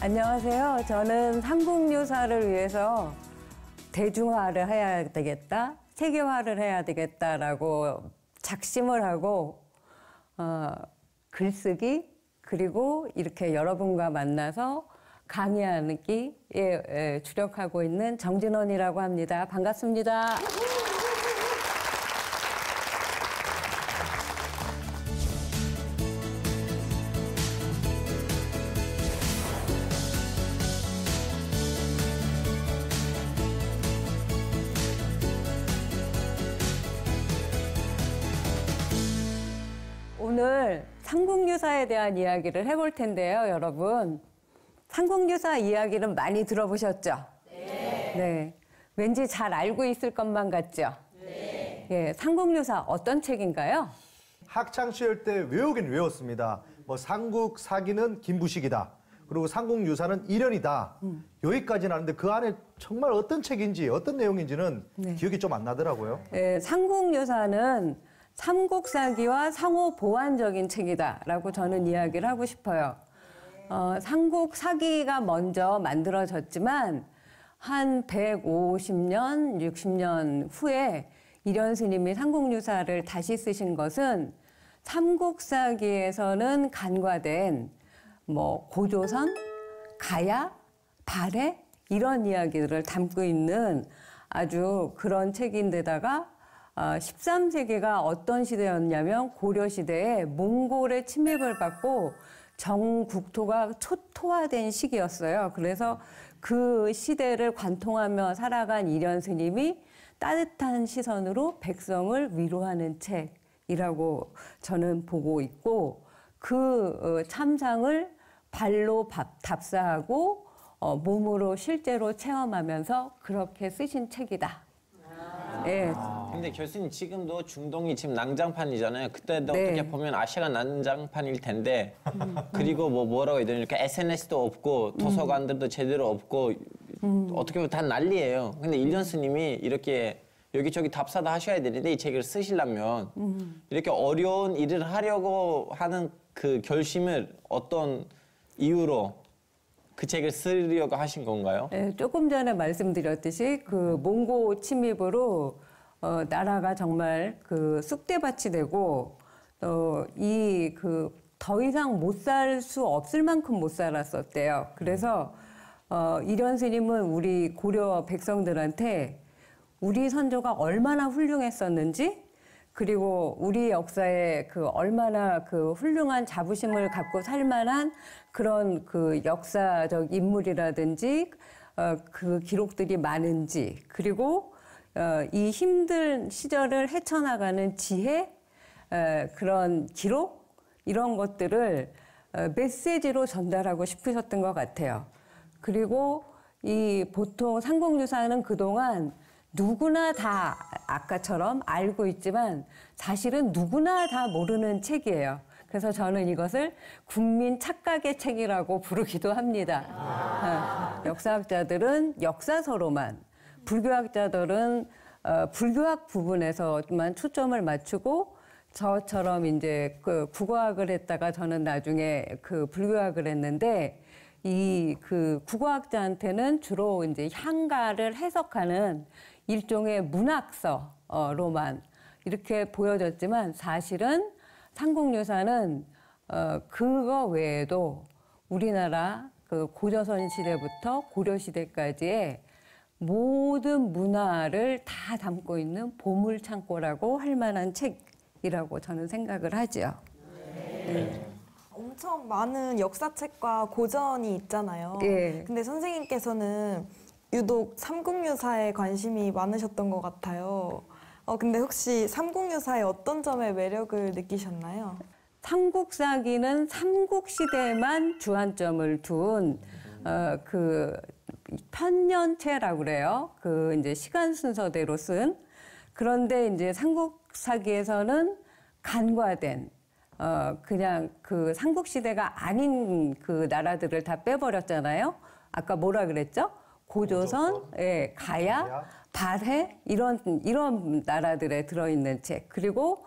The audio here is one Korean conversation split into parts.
안녕하세요. 저는 삼국유사를 위해서 대중화를 해야 되겠다, 세계화를 해야 되겠다라고 작심을 하고 글쓰기 그리고 이렇게 여러분과 만나서 강의하기에 주력하고 있는 정진원이라고 합니다. 반갑습니다. 오늘 삼국유사에 대한 이야기를 해볼 텐데요, 여러분. 삼국유사 이야기는 많이 들어보셨죠? 네. 네. 왠지 잘 알고 있을 것만 같죠? 네. 예, 삼국유사 어떤 책인가요? 학창시절 때 외우긴 외웠습니다. 뭐 삼국 사기는 김부식이다. 그리고 삼국유사는 일연이다. 여기까지는 아는데 그 안에 정말 어떤 책인지 어떤 내용인지는 기억이 좀 안 나더라고요. 예, 삼국유사는 삼국사기와 상호 보완적인 책이다라고 저는 이야기를 하고 싶어요. 삼국사기가 먼저 만들어졌지만 한 150년, 60년 후에 이련 스님이 삼국유사를 다시 쓰신 것은 삼국사기에서는 간과된 뭐 고조선, 가야, 발해 이런 이야기들을 담고 있는 아주 그런 책인데다가 13세기가 어떤 시대였냐면 고려시대에 몽골의 침입을 받고 정국토가 초토화된 시기였어요. 그래서 그 시대를 관통하며 살아간 이련 스님이 따뜻한 시선으로 백성을 위로하는 책이라고 저는 보고 있고, 그 참상을 발로 답사하고 몸으로 실제로 체험하면서 그렇게 쓰신 책이다. 예. 근데 교수님 지금도 중동이 지금 난장판이잖아요. 그때도 어떻게 보면 아시아가 난장판일 텐데 그리고 뭐라고 해야 되나 이렇게 SNS도 없고 도서관들도 제대로 없고 어떻게 보면 다 난리예요. 근데 일련 스님이 이렇게 여기저기 답사도 하셔야 되는데 이 책을 쓰시려면 이렇게 어려운 일을 하려고 하는 그 결심을 어떤 이유로 그 책을 쓰려고 하신 건가요? 네, 조금 전에 말씀드렸듯이 그 몽고 침입으로 나라가 정말 그 쑥대밭이 되고 더 이상 못 살 수 없을 만큼 못 살았었대요. 그래서 이련 스님은 우리 고려 백성들한테 우리 선조가 얼마나 훌륭했었는지, 그리고 우리 역사에 그 얼마나 그 훌륭한 자부심을 갖고 살 만한 그런 그 역사적 인물이라든지 그 기록들이 많은지, 그리고 이 힘든 시절을 헤쳐나가는 지혜, 그런 기록, 이런 것들을 메시지로 전달하고 싶으셨던 것 같아요. 그리고 이 보통 삼국유사는 그동안 누구나 다 아까처럼 알고 있지만 사실은 누구나 다 모르는 책이에요. 그래서 저는 이것을 국민 착각의 책이라고 부르기도 합니다. 역사학자들은 역사서로만, 불교학자들은 불교학 부분에서만 초점을 맞추고, 저처럼 이제 그 국어학을 했다가 저는 나중에 그 불교학을 했는데, 이 그 국어학자한테는 주로 이제 향가를 해석하는 일종의 문학서로만 이렇게 보여졌지만, 사실은 삼국유사는 그거 외에도 우리나라 그 고조선 시대부터 고려 시대까지의 모든 문화를 다 담고 있는 보물창고라고 할 만한 책이라고 저는 생각을 하죠. 네. 엄청 많은 역사책과 고전이 있잖아요. 예. 근데 선생님께서는 유독 삼국유사에 관심이 많으셨던 것 같아요. 근데 혹시 삼국유사의 어떤 점에 매력을 느끼셨나요? 삼국사기는 삼국시대에만 주안점을 둔 그 편년체라고 그래요. 그 이제 시간 순서대로 쓴. 그런데 이제 삼국사기에서는 간과된 그냥 그 삼국시대가 아닌 그 나라들을 다 빼버렸잖아요. 아까 뭐라 그랬죠? 고조선, 예, 가야, 발해 이런 나라들에 들어있는 책. 그리고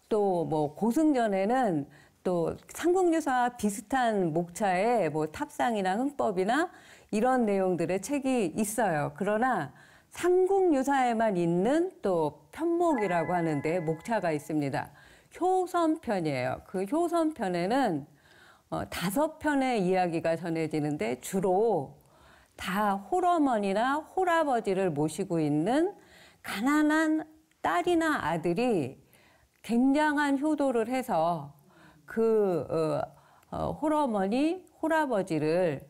또 뭐 고승전에는 또 삼국유사와 비슷한 목차에 뭐 탑상이나 흥법이나 이런 내용들의 책이 있어요. 그러나 삼국유사에만 있는 또 편목이라고 하는데 목차가 있습니다. 효선편이에요. 그 효선편에는 5편의 이야기가 전해지는데 주로 다 홀어머니나 홀아버지를 모시고 있는 가난한 딸이나 아들이 굉장한 효도를 해서 그 홀어머니, 홀아버지를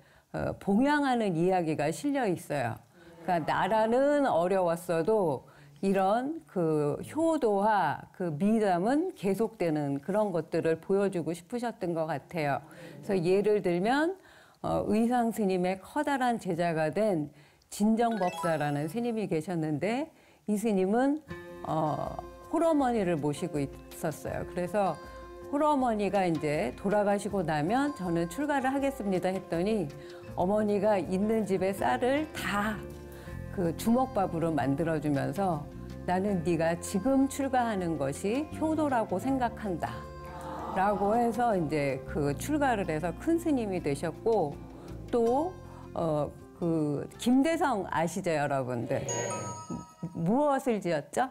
봉양하는 이야기가 실려 있어요. 그러니까 나라는 어려웠어도 이런 그 효도와 그 미담은 계속되는 그런 것들을 보여주고 싶으셨던 것 같아요. 그래서 예를 들면 의상 스님의 커다란 제자가 된 진정법사라는 스님이 계셨는데 이 스님은 홀어머니를 모시고 있었어요. 그래서 홀어머니가 이제 돌아가시고 나면 저는 출가를 하겠습니다 했더니 어머니가 있는 집에 쌀을 다 그 주먹밥으로 만들어주면서 나는 네가 지금 출가하는 것이 효도라고 생각한다. 라고 해서 이제 그 출가를 해서 큰 스님이 되셨고 또 그 김대성 아시죠, 여러분들? 무엇을 지었죠?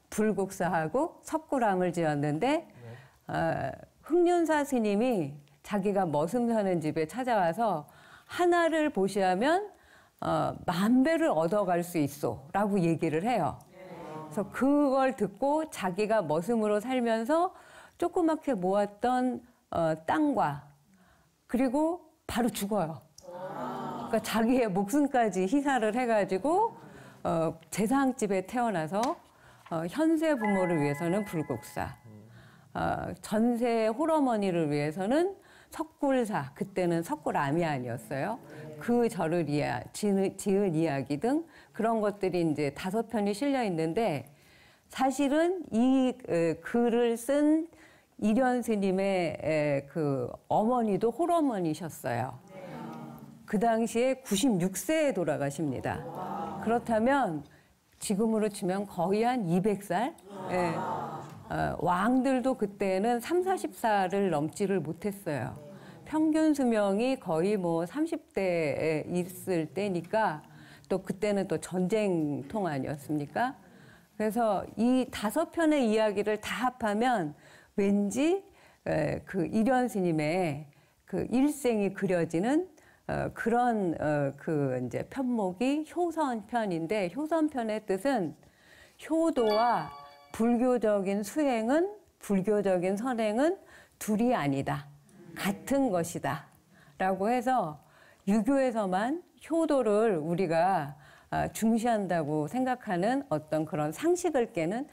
불국사하고 석굴암을 지었는데 흥륜사 스님이 자기가 머슴 사는 집에 찾아와서 하나를 보시하면 10,000배를 얻어갈 수 있어 라고 얘기를 해요. 그래서 그걸 듣고 자기가 머슴으로 살면서 조그맣게 모았던 땅과 그리고 바로 죽어요. 그러니까 자기의 목숨까지 희사를 해가지고 재상집에 태어나서 현세 부모를 위해서는 불국사, 전세 홀어머니를 위해서는 석굴사, 그때는 석굴암이 아니었어요. 그 절을 지은 이야기 등 그런 것들이 이제 5편이 실려 있는데 사실은 이 글을 쓴 이련 스님의 그 어머니도 홀어머니셨어요. 그 당시에 96세에 돌아가십니다. 그렇다면 지금으로 치면 거의 한 200살? 예. 왕들도 그때는 30-40살을 넘지를 못했어요. 평균 수명이 거의 뭐 30대에 있을 때니까 또 그때는 또 전쟁통 아니었습니까? 그래서 이 5편의 이야기를 다 합하면 왠지 그 이련 스님의 그 일생이 그려지는 그런 그 이제 편목이 효선편인데 효선편의 뜻은 효도와 불교적인 수행은 불교적인 선행은 둘이 아니다. 같은 것이다. 라고 해서 유교에서만 효도를 우리가 중시한다고 생각하는 어떤 그런 상식을 깨는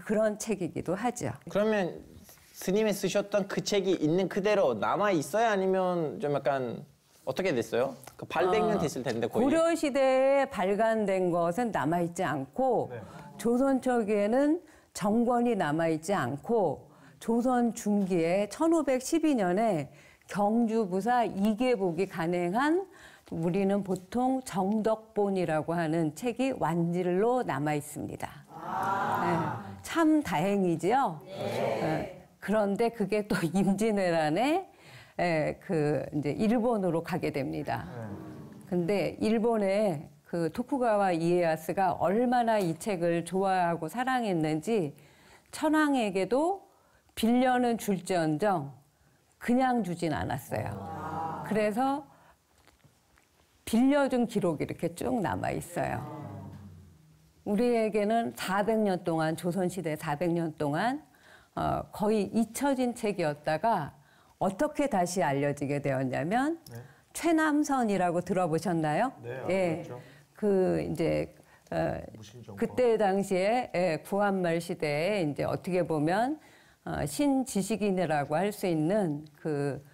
그런 책이기도 하죠. 그러면 스님이 쓰셨던 그 책이 있는 그대로 남아 있어요? 아니면 좀 약간 어떻게 됐어요? 그 800년 됐을 텐데 거의. 고려 시대에 발간된 것은 남아 있지 않고 네. 조선 초기에는 정권이 남아 있지 않고 조선 중기에 1512년에 경주부사 이계복이 간행한 우리는 보통 정덕본이라고 하는 책이 완질로 남아 있습니다. 네, 참 다행이지요. 네. 그런데 그게 또 임진왜란에 그 이제 일본으로 가게 됩니다. 근데 일본의 그 토쿠가와 이에야스가 얼마나 이 책을 좋아하고 사랑했는지 천황에게도 빌려는 줄지언정 그냥 주진 않았어요. 그래서 빌려준 기록이 이렇게 쭉 남아 있어요. 우리에게는 400년 동안 조선시대 400년 동안 거의 잊혀진 책이었다가 어떻게 다시 알려지게 되었냐면 최남선이라고 들어보셨나요? 네, 예. 그렇죠. 그 이제 무신정권. 그때 당시에 구한말 시대에 이제 어떻게 보면 신지식인이라고 할 수 있는 그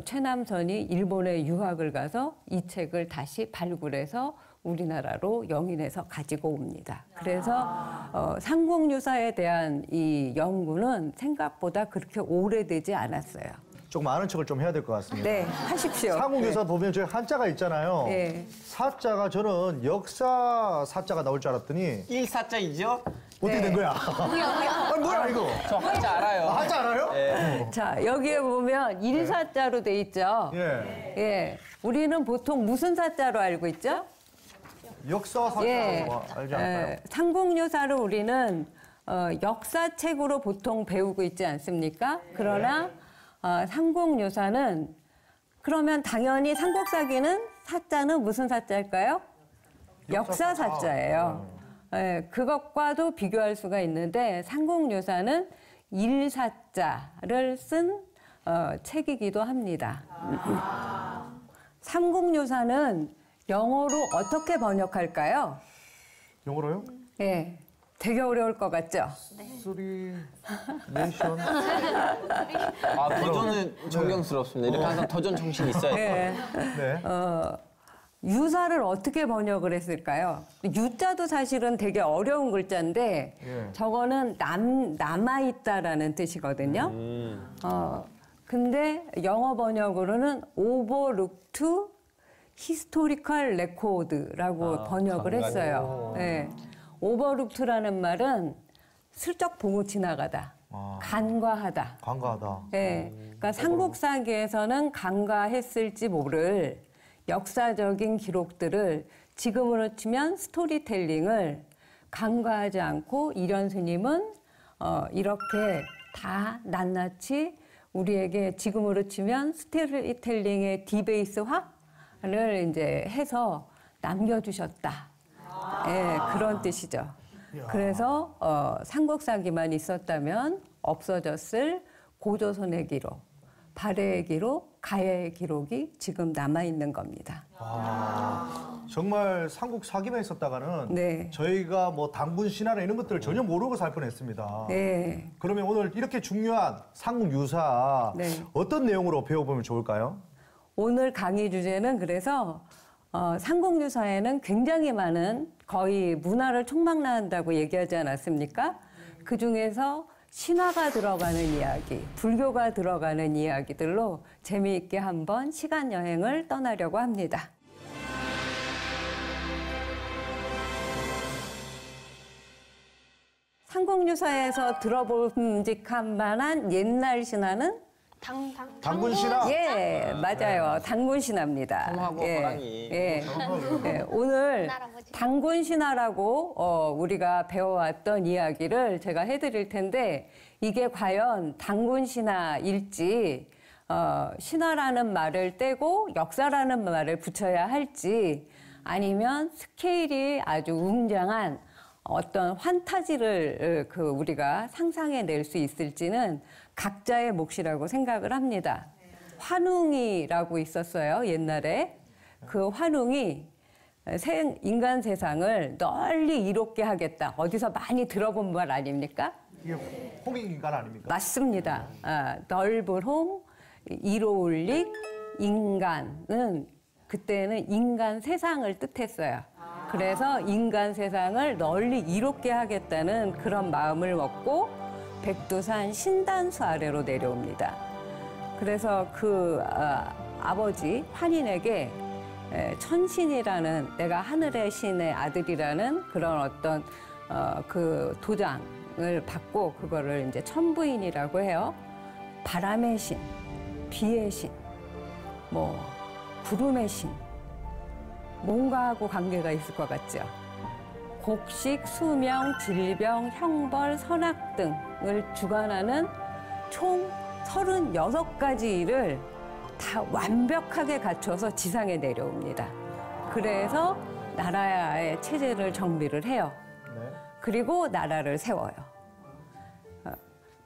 최남선이 일본에 유학을 가서 이 책을 다시 발굴해서 우리나라로 영인해서 가지고 옵니다. 그래서 삼국유사에 대한 이 연구는 생각보다 그렇게 오래되지 않았어요. 조금 아는 척을 좀 해야 될 것 같습니다. 네, 하십시오. 삼국유사 보면 저희 한자가 있잖아요. 네. 사자가 저는 역사 사자가 나올 줄 알았더니 일사자이죠? 어떻게 네. 된 거야? 아니, 뭐야 이거? 저 한자 알아요. 하지 않아요? 예. 자, 여기에 보면 일사자로 돼 있죠. 예. 예. 우리는 보통 무슨 사자로 알고 있죠? 역사와 사자로 알지 않을까요? 삼국유사를 우리는 역사책으로 보통 배우고 있지 않습니까? 그러나 삼국유사는 그러면 당연히 삼국사기는 사자는 무슨 사자일까요? 역사 사자예요. 예, 그것과도 비교할 수가 있는데 삼국유사는 일사자를 쓴 책이기도 합니다. 삼국유사는 영어로 어떻게 번역할까요? 영어로요? 예, 되게 어려울 것 같죠? 쓰리 네이션. 도전은 존경스럽습니다. 이렇게 항상 도전 정신이 있어야 돼요. 예. 네. 유사를 어떻게 번역을 했을까요? 유자도 사실은 되게 어려운 글자인데 예. 저거는 남아있다라는 뜻이거든요. 근데 영어 번역으로는 overlooked historical record라고 번역을 했어요. 네. overlooked라는 말은 슬쩍 보고 지나가다, 간과하다. 간과하다. 네. 그러니까 삼국사기에서는 간과했을지 모를 역사적인 기록들을 지금으로 치면 스토리텔링을 간과하지 않고 이련 스님은 이렇게 다 낱낱이 우리에게 지금으로 치면 스토리텔링의 디베이스화를 이제 해서 남겨주셨다. 예, 그런 뜻이죠. 그래서 삼국사기만 있었다면 없어졌을 고조선의 기록, 발해의 기록, 가야의 기록이 지금 남아있는 겁니다. 정말 삼국 사기만 있었다가는 네. 저희가 뭐 당군 신화나 이런 것들을 전혀 모르고 살 뻔했습니다. 네. 그러면 오늘 이렇게 중요한 삼국 유사 네. 어떤 내용으로 배워보면 좋을까요? 오늘 강의 주제는 그래서 삼국유사에는 굉장히 많은 거의 문화를 총망라한다고 얘기하지 않았습니까? 그 중에서 신화가 들어가는 이야기, 불교가 들어가는 이야기들로 재미있게 한번 시간 여행을 떠나려고 합니다. 삼국유사에서 들어봄직한 만한 옛날 신화는 당군 신화? 예, 맞아요. 당군 신화입니다. 솜하고 호랑이. 예. 예, 오늘 당군 신화라고 우리가 배워왔던 이야기를 제가 해드릴 텐데 이게 과연 당군 신화일지 신화라는 말을 떼고 역사라는 말을 붙여야 할지 아니면 스케일이 아주 웅장한 어떤 환타지를 우리가 상상해낼 수 있을지는 각자의 몫이라고 생각을 합니다. 환웅이라고 있었어요, 옛날에. 그 환웅이 인간 세상을 널리 이롭게 하겠다. 어디서 많이 들어본 말 아닙니까? 이게 홍익인간 아닙니까? 맞습니다. 넓은 홍, 이로울릭, 인간은 그때는 인간 세상을 뜻했어요. 그래서 인간 세상을 널리 이롭게 하겠다는 그런 마음을 먹고 백두산 신단수 아래로 내려옵니다. 그래서 그 아버지 환인에게 천신이라는 내가 하늘의 신의 아들이라는 그런 어떤 그 도장을 받고 그거를 이제 천부인이라고 해요. 바람의 신, 비의 신, 뭐 구름의 신, 뭔가하고 관계가 있을 것 같죠. 곡식, 수명, 질병, 형벌, 선악 등을 주관하는 총 36가지 일을 다 완벽하게 갖춰서 지상에 내려옵니다. 그래서 나라의 체제를 정비를 해요. 네. 그리고 나라를 세워요.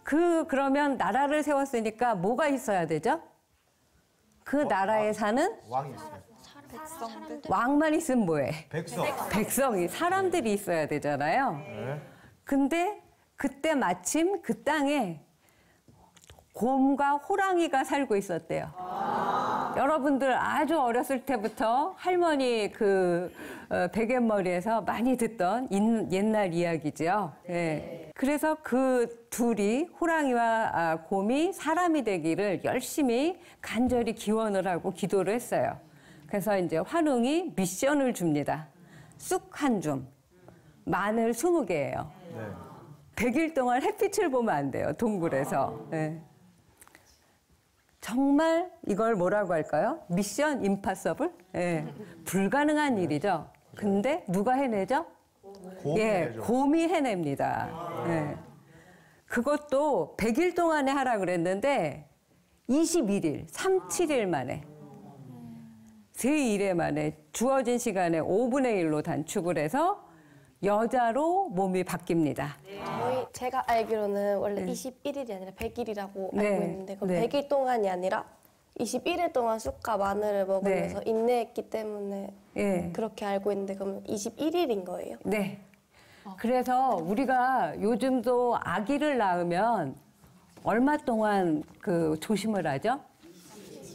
그러면 나라를 세웠으니까 뭐가 있어야 되죠? 그 나라에 사는 왕이 있어요. 왕만 있으면 뭐해? 백성. 백성이, 사람들이 있어야 되잖아요. 네. 근데 그때 마침 그 땅에 곰과 호랑이가 살고 있었대요. 여러분들 아주 어렸을 때부터 할머니 베갯머리에서 많이 듣던 옛날 이야기죠. 예. 그래서 그 둘이 호랑이와 곰이 사람이 되기를 열심히 간절히 기원을 하고 기도를 했어요. 그래서 이제 환웅이 미션을 줍니다. 쑥 한 줌, 마늘 20개예요. 네. 100일 동안 햇빛을 보면 안 돼요. 동굴에서. 예. 정말 이걸 뭐라고 할까요? 미션 임파서블? 예. 불가능한 일이죠. 근데 누가 해내죠? 곰이 해내죠. 곰이 해냅니다. 예. 그것도 100일 동안에 하라 그랬는데 21일, 3, 7일 만에 제1회 만에 주어진 시간에 5분의 1로 단축을 해서 여자로 몸이 바뀝니다. 제가 알기로는 원래 21일이 아니라 100일이라고 네. 알고 있는데 그럼 네. 100일 동안이 아니라 21일 동안 쑥과 마늘을 먹으면서 네. 인내했기 때문에 예. 그렇게 알고 있는데 그럼 21일인 거예요? 네. 그래서 우리가 요즘도 아기를 낳으면 얼마 동안 그 조심을 하죠?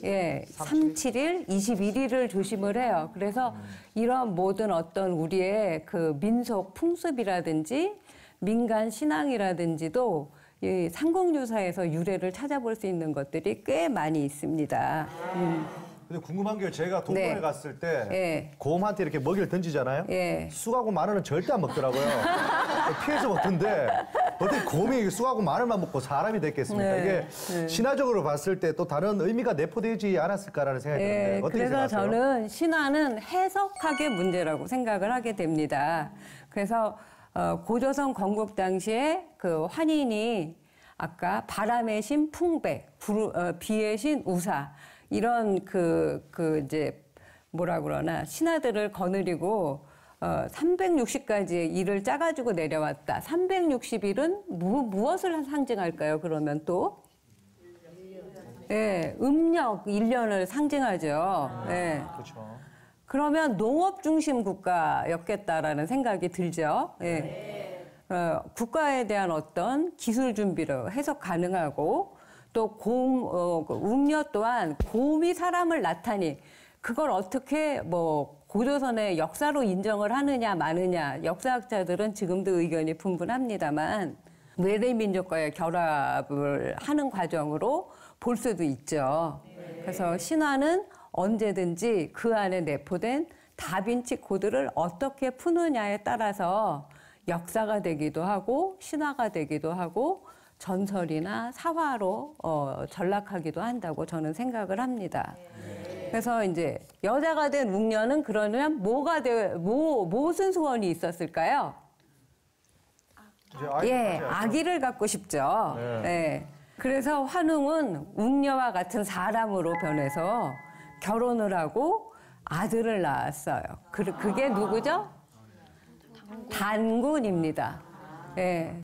예, 3, 7일, 21일을 조심을 해요. 그래서 이런 모든 어떤 우리의 그 민속 풍습이라든지 민간 신앙이라든지도 이 삼국유사에서 유래를 찾아볼 수 있는 것들이 꽤 많이 있습니다. 근데 궁금한 게 제가 동굴에 네. 갔을 때 예. 곰한테 이렇게 먹이를 던지잖아요. 예. 쑥하고 마늘은 절대 안 먹더라고요. 피해서 먹던데 어떻게 곰이 쑥하고 마늘만 먹고 사람이 됐겠습니까? 네. 이게 신화적으로 봤을 때 또 다른 의미가 내포되지 않았을까라는 생각이 드는데 예, 어떻게 그래서 생각하세요? 저는 신화는 해석학의 문제라고 생각을 하게 됩니다. 그래서 고조선 건국 당시에 그 환인이 아까 바람의 신 풍백, 비의 신 우사 이런 이제 뭐라 그러나 신하들을 거느리고 360가지의 일을 짜가지고 내려왔다. 360일은 무엇을 상징할까요? 그러면 또? 예, 음력 1년을 상징하죠. 예. 그렇죠. 그러면 농업 중심 국가였겠다라는 생각이 들죠. 예. 국가에 대한 어떤 기술 준비를 해석 가능하고 또 웅녀 또한 곰이 사람을 나타니 그걸 어떻게 뭐 고조선의 역사로 인정을 하느냐 마느냐 역사학자들은 지금도 의견이 분분합니다만 외래 민족과의 결합을 하는 과정으로 볼 수도 있죠. 그래서 신화는 언제든지 그 안에 내포된 다빈치 코드를 어떻게 푸느냐에 따라서 역사가 되기도 하고 신화가 되기도 하고 전설이나 사화로 전락하기도 한다고 저는 생각을 합니다. 그래서 이제 여자가 된 웅녀는 그러면 무슨 소원이 있었을까요? 이제 아기를 갖고 싶죠. 네. 네. 그래서 환웅은 웅녀와 같은 사람으로 변해서 결혼을 하고 아들을 낳았어요. 그게 누구죠? 단군입니다. 예.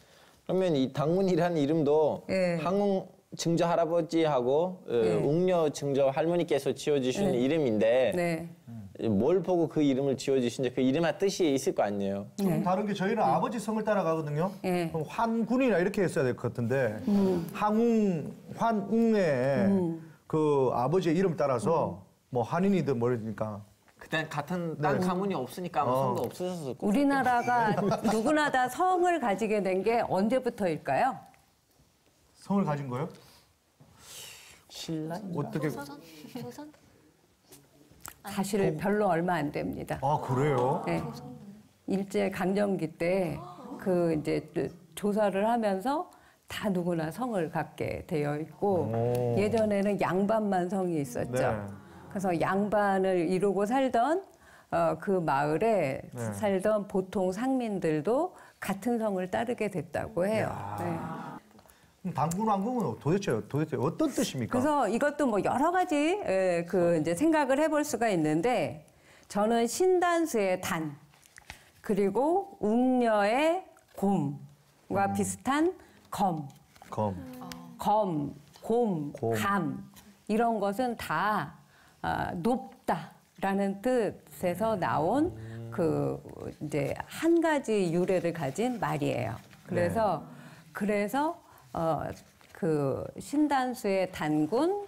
그러면 이 당문이라는 이름도 예. 항웅 증조 할아버지하고 웅녀 증조 할머니께서 지어주신 이름인데 네. 뭘 보고 그 이름을 지어주신지 그 이름의 뜻이 있을 거 아니에요. 좀 다른 게 저희는 아버지 성을 따라가거든요. 네. 그럼 환군이나 이렇게 했어야 될 것 같은데 환웅의 그 아버지의 이름 따라서 뭐 한인이든 뭐니까 그때 같은 땅 가문이 없으니까 아마 성도 없으셨을 거예요. 우리나라가 누구나 다 성을 가지게 된 게 언제부터일까요? 성을 가진 거예요? 신라? 어떻게? 사실 별로 얼마 안 됩니다. 아 그래요? 네. 일제 강점기 때 그 이제 조사를 하면서 다 누구나 성을 갖게 되어 있고 예전에는 양반만 성이 있었죠. 네. 그래서 양반을 이루고 살던 그 마을에 네. 살던 보통 상민들도 같은 성을 따르게 됐다고 해요. 네. 그럼 당군 왕궁은 도대체 어떤 뜻입니까? 그래서 이것도 뭐 여러 가지 이제 생각을 해볼 수가 있는데 저는 신단수의 단 그리고 웅녀의 곰과 비슷한 검, 검. 곰, 곰. 감 이런 것은 다 높다라는 뜻에서 나온 그 이제 한 가지 유래를 가진 말이에요. 그래서 그 신단수의 단군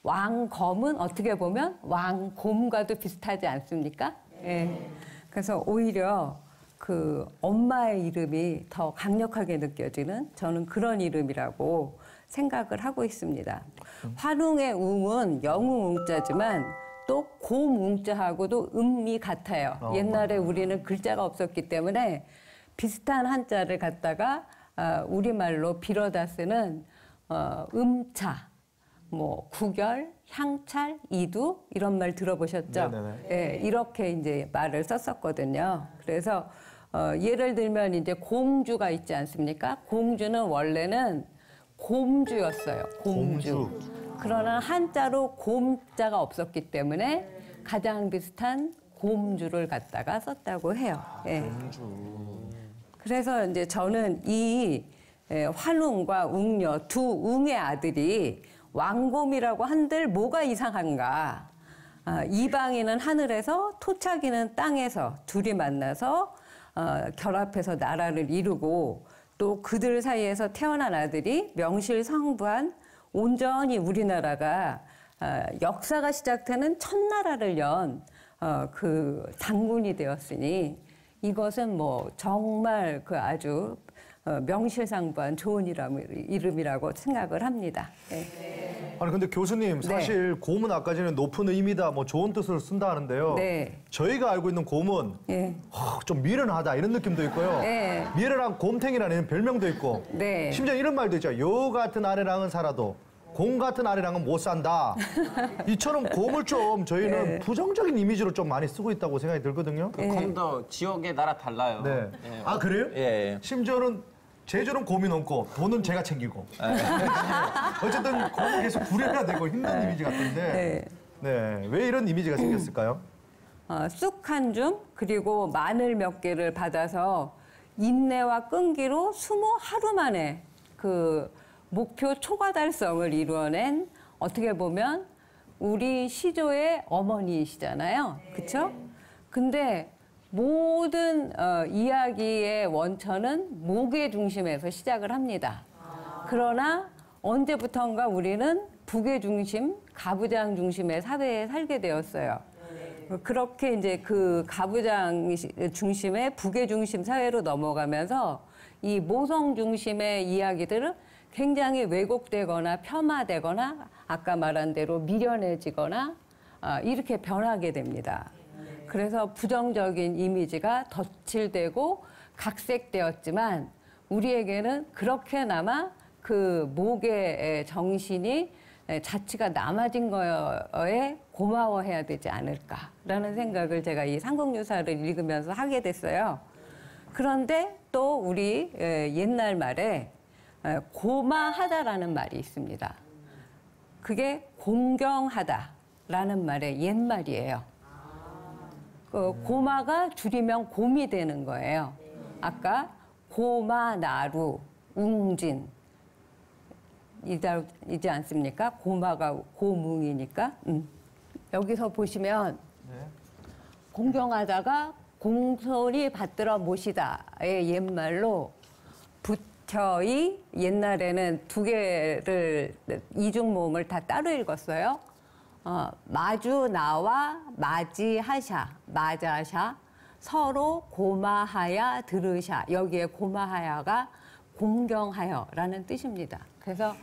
왕검은 어떻게 보면 왕곰과도 비슷하지 않습니까? 예. 그래서 오히려 그 엄마의 이름이 더 강력하게 느껴지는 저는 그런 이름이라고 생각을 하고 있습니다. 환웅의 웅은 영웅웅자지만 또 곰웅자하고도 음이 같아요. 옛날에 우리는 글자가 없었기 때문에 비슷한 한자를 갖다가 우리말로 빌어다 쓰는 음차, 뭐 구결, 향찰, 이두 이런 말 들어보셨죠? 네네네. 예, 이렇게 이제 말을 썼었거든요. 그래서 예를 들면 이제 공주가 있지 않습니까? 공주는 원래는 곰주였어요. 곰주. 그러나 한자로 곰자가 없었기 때문에 가장 비슷한 곰주를 갖다가 썼다고 해요. 예. 그래서 이제 저는 이 환웅과 웅녀 두 웅의 아들이 왕곰이라고 한들 뭐가 이상한가. 이방인은 하늘에서 토착이는 땅에서 둘이 만나서 결합해서 나라를 이루고 또 그들 사이에서 태어난 아들이 명실상부한 온전히 우리나라가 역사가 시작되는 첫나라를 연 그 장군이 되었으니 이것은 뭐 정말 그 아주 명실상부한 좋은 이름이라고 생각을 합니다. 네. 아니 근데 교수님 사실 곰은 아까 전에 높은 의미다 뭐 좋은 뜻으로 쓴다 하는데요. 네. 저희가 알고 있는 곰은 예. 좀 미련하다 이런 느낌도 있고요. 네. 미련한 곰탱이라는 별명도 있고 네. 심지어 이런 말도 있죠. 요 같은 아내랑은 살아도 곰 같은 아내랑은 못 산다. 이처럼 곰을 좀 저희는 부정적인 이미지로 좀 많이 쓰고 있다고 생각이 들거든요. 곰도 지옥에 나라 달라요. 네. 예. 아 그래요? 예. 심지어는 제주는 곰이 넘고 돈은 제가 챙기고. 어쨌든 곰은 계속 구려야 되고 힘든 이미지 같은데. 네. 왜 이런 이미지가 생겼을까요? 쑥 한 줌 그리고 마늘 몇 개를 받아서 인내와 끈기로 20하루 만에 그 목표 초과 달성을 이루어낸 어떻게 보면 우리 시조의 어머니이시잖아요. 그렇죠? 근데 모든 이야기의 원천은 목의 중심에서 시작을 합니다. 그러나 언제부턴가 우리는 북의 중심, 가부장 중심의 사회에 살게 되었어요. 그렇게 이제 그 가부장 중심의 북의 중심 사회로 넘어가면서 이 모성 중심의 이야기들은 굉장히 왜곡되거나 폄하되거나 아까 말한 대로 미련해지거나 이렇게 변하게 됩니다. 그래서 부정적인 이미지가 덧칠되고 각색되었지만 우리에게는 그렇게나마 그 목의 정신이 자치가 남아진 거에 고마워해야 되지 않을까라는 생각을 제가 이 삼국유사를 읽으면서 하게 됐어요. 그런데 또 우리 옛날 말에 고마하다라는 말이 있습니다. 그게 공경하다라는 말의 옛말이에요. 그 고마가 줄이면 곰이 되는 거예요. 아까 고마, 나루, 웅진 이지 않습니까? 고마가 고뭉이니까. 여기서 보시면 공경하다가 공손히 받들어 모시다의 옛말로 부처이 옛날에는 두 개를 이중모음을 다 따로 읽었어요. 마주 나와 마지하샤, 마자샤, 서로 고마하야 들으샤. 여기에 고마하야가 공경하여라는 뜻입니다. 그래서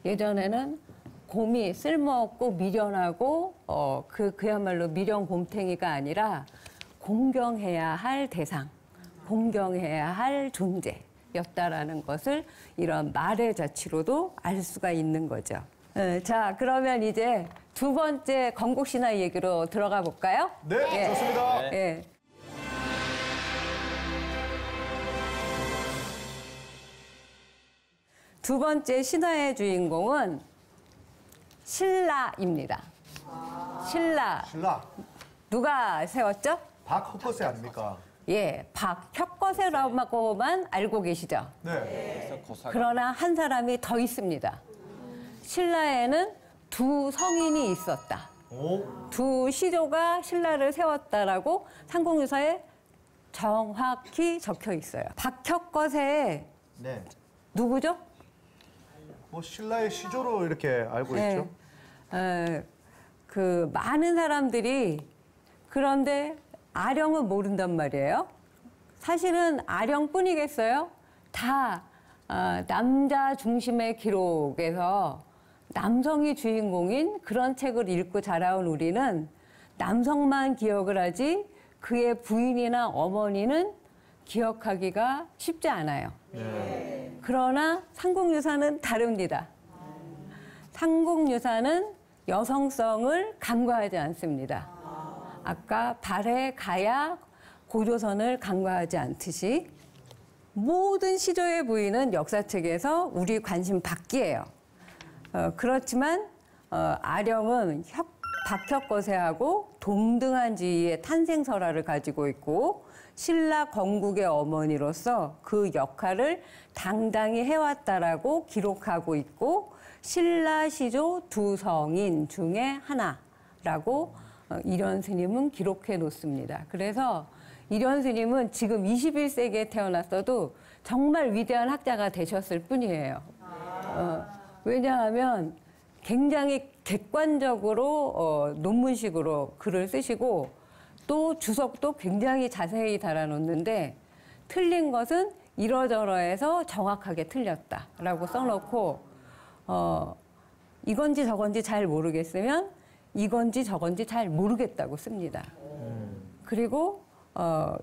예전에는 곰이 쓸모없고 미련하고 그야말로 미련 곰탱이가 아니라 공경해야 할 대상, 공경해야 할 존재였다라는 것을 이런 말의 자취로도 알 수가 있는 거죠. 자, 그러면 이제 두 번째 건국신화 얘기로 들어가 볼까요? 네, 좋습니다. 예. 두 번째 신화의 주인공은 신라입니다. 신라. 신라. 누가 세웠죠? 박헛것에 아닙니까? 예, 박혁거세라고만 알고 계시죠? 네. 그러나 한 사람이 더 있습니다. 신라에는 두 성인이 있었다. 오. 두 시조가 신라를 세웠다라고 삼국유사에 정확히 적혀 있어요. 박혁거세 네. 누구죠? 뭐 신라의 시조로 이렇게 알고 있죠. 그 많은 사람들이 그런데 아령은 모른단 말이에요. 사실은 아령뿐이겠어요? 다 남자 중심의 기록에서 남성이 주인공인 그런 책을 읽고 자라온 우리는 남성만 기억을 하지 그의 부인이나 어머니는 기억하기가 쉽지 않아요. 그러나 삼국유사는 다릅니다. 삼국유사는 여성성을 간과하지 않습니다. 아까 발해, 가야, 고조선을 간과하지 않듯이 모든 시조의 부위는 역사책에서 우리 관심 밖이에요. 그렇지만 아령은 박혁거세하고 동등한 지위의 탄생설화를 가지고 있고 신라 건국의 어머니로서 그 역할을 당당히 해왔다라고 기록하고 있고 신라 시조 두 성인 중에 하나라고 이련 스님은 기록해 놓습니다. 그래서 이련 스님은 지금 21세기에 태어났어도 정말 위대한 학자가 되셨을 뿐이에요. 왜냐하면 굉장히 객관적으로 논문식으로 글을 쓰시고 또 주석도 굉장히 자세히 달아놓는데 틀린 것은 이러저러해서 정확하게 틀렸다라고 써놓고 이건지 저건지 잘 모르겠으면 이건지 저건지 잘 모르겠다고 씁니다. 그리고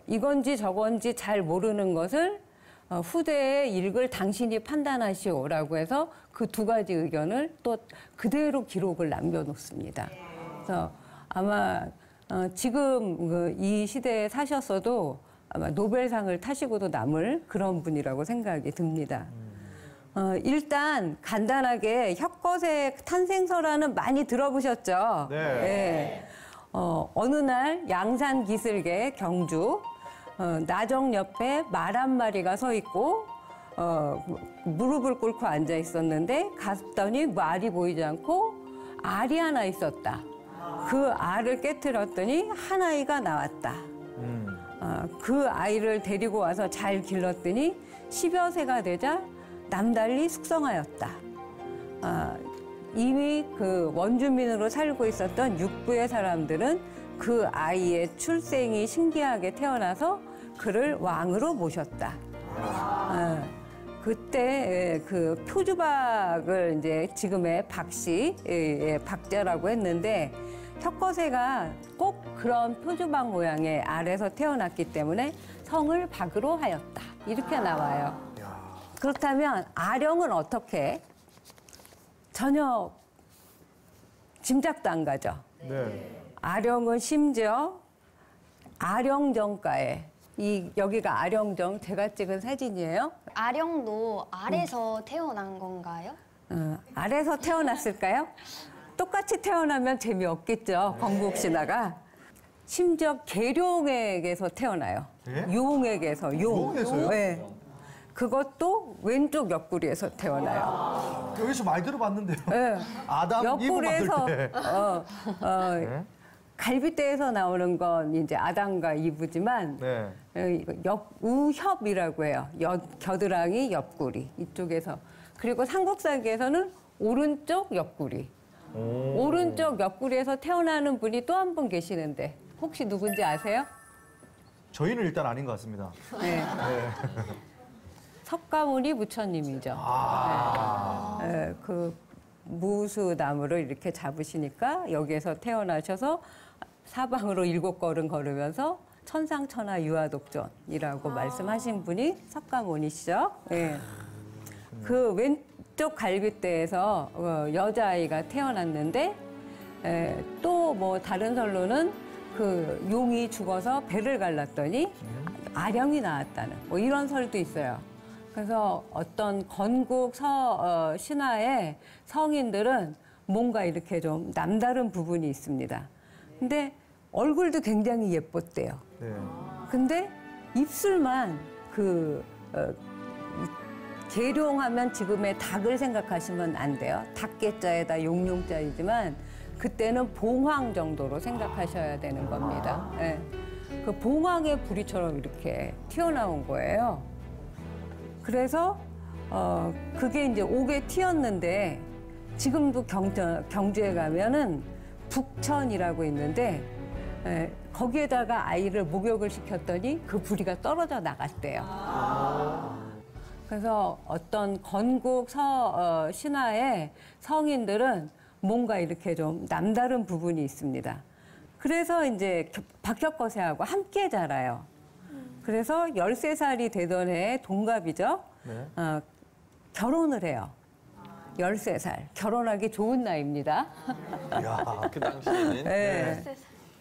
이건지 저건지 잘 모르는 것을 후대에 읽을 당신이 판단하시오라고 해서 그 두 가지 의견을 또 그대로 기록을 남겨놓습니다. 그래서 아마 지금 이 시대에 사셨어도 아마 노벨상을 타시고도 남을 그런 분이라고 생각이 듭니다. 일단 간단하게 혁거세 탄생설화는 많이 들어보셨죠? 네. 네. 어느 날 양산 기슭의 경주 나정 옆에 말 한 마리가 서 있고 무릎을 꿇고 앉아 있었는데 갔더니 말이 보이지 않고 알이 하나 있었다. 그 알을 깨트렸더니 한 아이가 나왔다. 그 아이를 데리고 와서 잘 길렀더니 10여 세가 되자 남달리 숙성하였다. 이미 그 원주민으로 살고 있었던 육부의 사람들은 그 아이의 출생이 신기하게 태어나서 그를 왕으로 모셨다. 그때 그 표주박을 이제 지금의 박씨의 박자라고 했는데 혁거세가 꼭 그런 표주박 모양의 알에서 태어났기 때문에 성을 박으로 하였다. 이렇게 나와요. 그렇다면 아령은 어떻게? 전혀 짐작도 안 가죠. 네. 아령은 심지어 아령정가에 여기가 아령정 제가 찍은 사진이에요. 아령도 알에서 태어난 건가요? 알에서 태어났을까요? 똑같이 태어나면 재미없겠죠. 건국신화가. 심지어 계룡에게서 태어나요. 예? 용에게서. 용에서요? 네. 그것도 왼쪽 옆구리에서 태어나요. 여기서 많이 들어봤는데요. 네. 아담 이브 만들 옆구리에서 때. 네? 갈비뼈에서 나오는 건 이제 아담과 이브지만 네. 우협이라고 해요. 겨드랑이 옆구리 이쪽에서. 그리고 삼국사기에서는 오른쪽 옆구리. 오른쪽 옆구리에서 태어나는 분이 또 한 분 계시는데 혹시 누군지 아세요? 저희는 일단 아닌 것 같습니다. 네. 석가모니 부처님이죠. 네. 그 무수나무를 이렇게 잡으시니까 여기에서 태어나셔서 사방으로 7걸음 걸으면서 천상천하 유아독존이라고 말씀하신 분이 석가모니시죠. 네. 그 왼쪽 갈비뼈에서 여자아이가 태어났는데 또 뭐 다른 설로는 그 용이 죽어서 배를 갈랐더니 아령이 나왔다는 뭐 이런 설도 있어요. 그래서 어떤 건국 신화의 성인들은 뭔가 이렇게 좀 남다른 부분이 있습니다. 근데 얼굴도 굉장히 예뻤대요. 네. 근데 입술만 계룡하면 지금의 닭을 생각하시면 안 돼요. 닭개자에다 용룡자이지만 그때는 봉황 정도로 생각하셔야 되는 겁니다. 네. 그 봉황의 부리처럼 이렇게 튀어나온 거예요. 그래서 그게 이제 옥에 튀었는데 지금도 경주에 가면은 북천이라고 있는데 거기에다가 아이를 목욕을 시켰더니 그 부리가 떨어져 나갔대요. 그래서 어떤 건국 신화의 성인들은 뭔가 이렇게 좀 남다른 부분이 있습니다. 그래서 이제 박혁거세하고 함께 자라요. 그래서 13살이 되던 해에 동갑이죠. 네. 결혼을 해요. 13살. 결혼하기 좋은 나이입니다. 이야. 그 당시에는. 네.